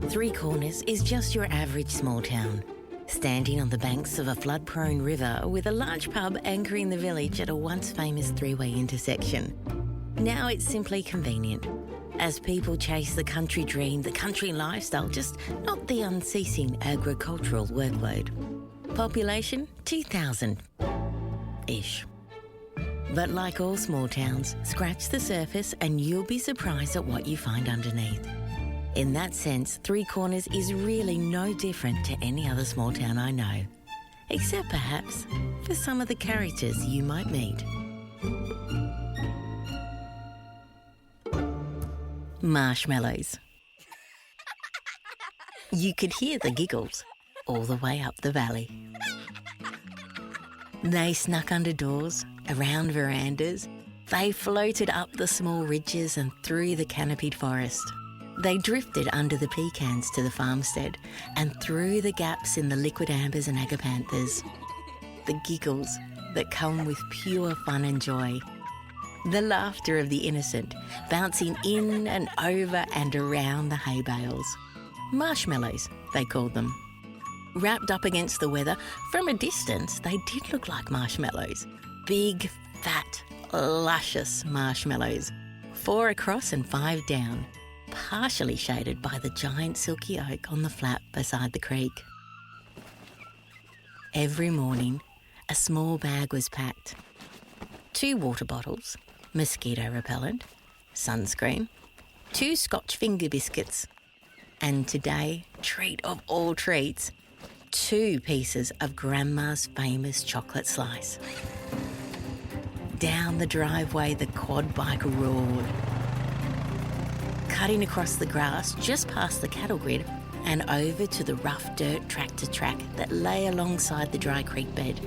Three Corners is just your average small town, standing on the banks of a flood-prone river with a large pub anchoring the village at a once famous three-way intersection. Now it's simply convenient, as people chase the country dream, the country lifestyle, just not the unceasing agricultural workload. Population 2,000-ish. But like all small towns, scratch the surface and you'll be surprised at what you find underneath. In that sense, Three Corners is really no different to any other small town I know, except perhaps for some of the characters you might meet. Marshmallows. You could hear the giggles all the way up the valley. They snuck under doors, around verandas. They floated up the small ridges and through the canopied forest. They drifted under the pecans to the farmstead and through the gaps in the liquid ambers and agapanthus. The giggles that come with pure fun and joy. The laughter of the innocent, bouncing in and over and around the hay bales. Marshmallows, they called them. Wrapped up against the weather, from a distance, they did look like marshmallows. Big, fat, luscious marshmallows. 4 across and 5 down, partially shaded by the giant silky oak on the flat beside the creek. Every morning, a small bag was packed. 2 water bottles, mosquito repellent, sunscreen, 2 Scotch finger biscuits, and today, treat of all treats, 2 pieces of Grandma's famous chocolate slice. Down the driveway, the quad bike roared, cutting across the grass just past the cattle grid and over to the rough dirt tractor track that lay alongside the dry creek bed.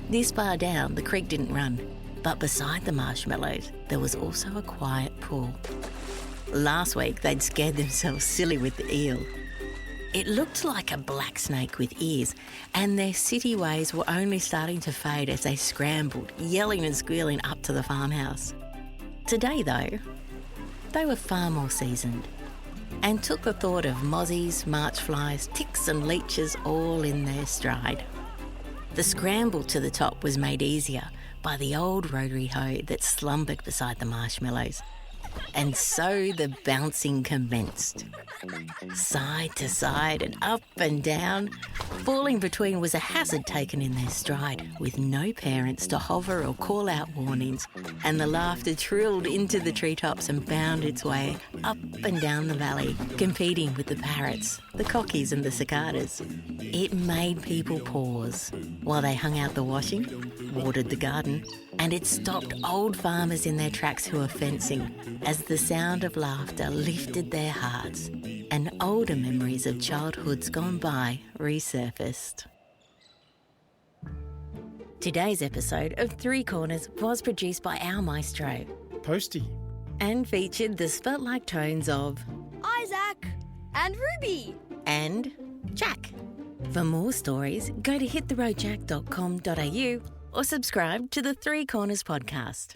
This far down, the creek didn't run, but beside the marshmallows, there was also a quiet pool. Last week, they'd scared themselves silly with the eel. It looked like a black snake with ears, and their city ways were only starting to fade as they scrambled, yelling and squealing up to the farmhouse. Today, though, they were far more seasoned and took the thought of mozzies, marchflies, ticks and leeches all in their stride. The scramble to the top was made easier by the old rotary hoe that slumbered beside the marshmallows. And so the bouncing commenced. Side to side and up and down. Falling between was a hazard taken in their stride, with no parents to hover or call out warnings, and the laughter trilled into the treetops and bound its way up and down the valley, competing with the parrots, the cockies and the cicadas. It made people pause while they hung out the washing, watered the garden, and it stopped old farmers in their tracks who were fencing as the sound of laughter lifted their hearts and older memories of childhoods gone by resurfaced. Today's episode of Three Corners was produced by our maestro, Posty, and featured the spelt-like tones of Isaac and Ruby and Jack. For more stories, go to hittheroadjack.com.au or subscribe to the Three Corners podcast.